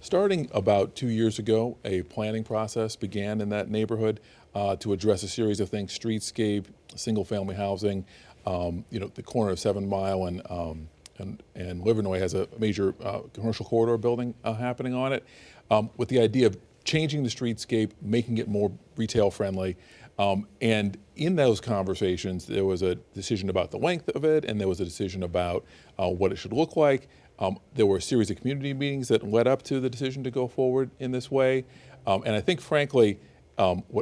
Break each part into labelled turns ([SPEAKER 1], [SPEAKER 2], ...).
[SPEAKER 1] Starting about 2 years ago, a planning process began in that neighborhood to address a series of things: streetscape, single-family housing. The corner of 7 Mile and Livernois has a major commercial corridor building happening on it, with the idea of changing the streetscape, making it more retail friendly. And in those conversations, there was a decision about the length of it, and there was a decision about what it should look like. There were a series of community meetings that led up to the decision to go forward in this way. And I think, frankly,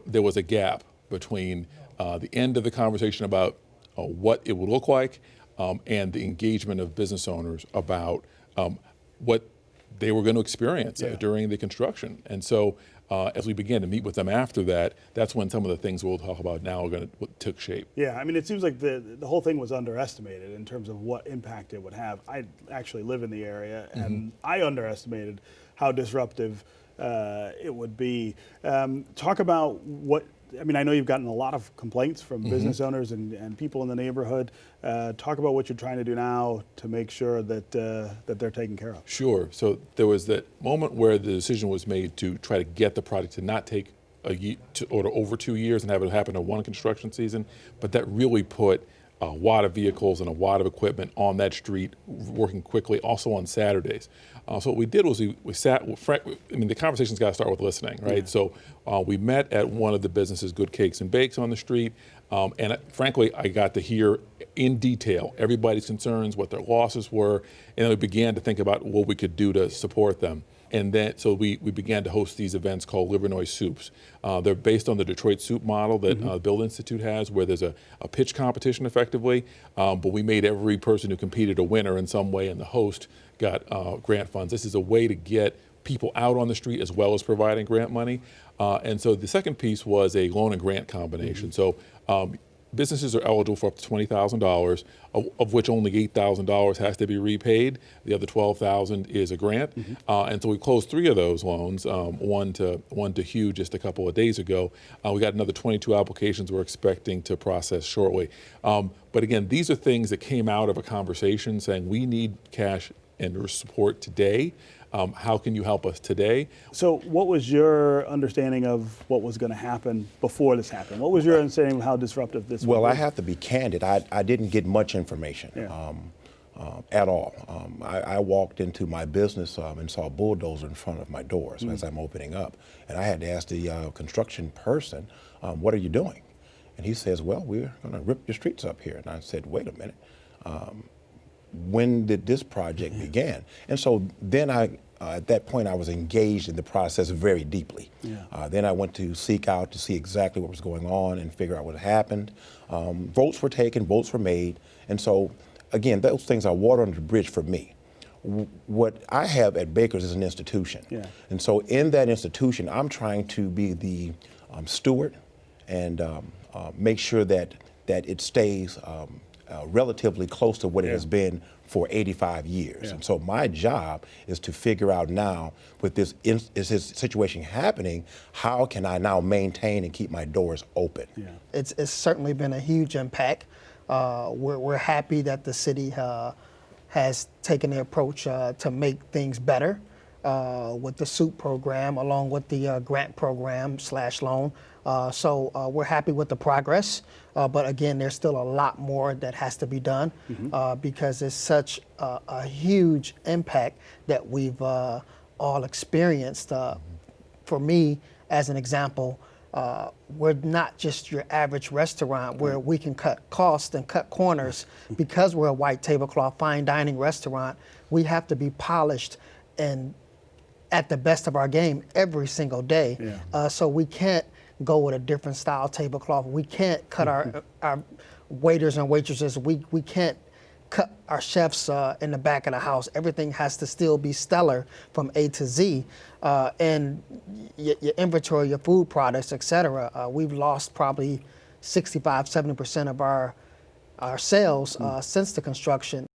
[SPEAKER 1] there was a gap between the end of the conversation about what it would look like and the engagement of business owners about what they were going to experience during the construction. And so as we began to meet with them after that, that's when some of the things we'll talk about now took shape.
[SPEAKER 2] Yeah, I mean, it seems like the whole thing was underestimated in terms of what impact it would have. I actually live in the area, and I underestimated how disruptive it would be. Talk about what, I mean, I know you've gotten a lot of complaints from business owners and people in the neighborhood. Talk about what you're trying to do now to make sure that that they're taken care of.
[SPEAKER 1] Sure. So there was that moment where the decision was made to try to get the project to not take a year or over 2 years and have it happen in one construction season, but that really put a lot of vehicles and a lot of equipment on that street working quickly, also on Saturdays. So what we did was we sat, I mean, the conversation's got to start with listening, right? Yeah. So we met at one of the businesses, Good Cakes and Bakes on the street, and frankly, I got to hear in detail everybody's concerns, what their losses were, and then we began to think about what we could do to support them. And then, so we began to host these events called Livernois Soups. They're based on the Detroit soup model that the Build Institute has, where there's a pitch competition effectively, but we made every person who competed a winner in some way, and the host got grant funds. This is a way to get people out on the street as well as providing grant money. And so the second piece was a loan and grant combination. So businesses are eligible for up to $20,000, of which only $8,000 has to be repaid. The other $12,000 is a grant. And so we closed 3 of those loans, one to Hugh just a couple of days ago. We got another 22 applications we're expecting to process shortly. But again, these are things that came out of a conversation saying we need cash and support today. How can you help us today?
[SPEAKER 2] So what was your understanding of what was going to happen before this happened? What was your understanding of how disruptive this was?
[SPEAKER 3] Well, I have to be candid. I didn't get much information at all. I walked into my business and saw a bulldozer in front of my doors as I'm opening up. And I had to ask the construction person, what are you doing? And he says, well, we're going to rip your streets up here. And I said, wait a minute. When did this project begin? And so then at that point, I was engaged in the process very deeply. Then I went to seek out to see exactly what was going on and figure out what had happened. Votes were taken, votes were made. And so, again, those things are water under the bridge for me. What I have at Baker's is an institution. And so in that institution, I'm trying to be the steward and make sure that it stays relatively close to what it has been for 85 years. And so my job is to figure out now, with this situation happening, how can I now maintain and keep my doors open?
[SPEAKER 4] It's certainly been a huge impact. We're happy that the city has taken the approach to make things better with the SOUP program, along with the grant program / loan. So we're happy with the progress, but again, there's still a lot more that has to be done because it's such a huge impact that we've all experienced. For me, as an example, we're not just your average restaurant where we can cut costs and cut corners. Because we're a white tablecloth fine dining restaurant, we have to be polished and at the best of our game every single day. So we can't go with a different style tablecloth. We can't cut our waiters and waitresses. We can't cut our chefs in the back of the house. Everything has to still be stellar from A to Z. And your inventory, your food products, et cetera. We've lost probably 65, 70% of our sales since the construction.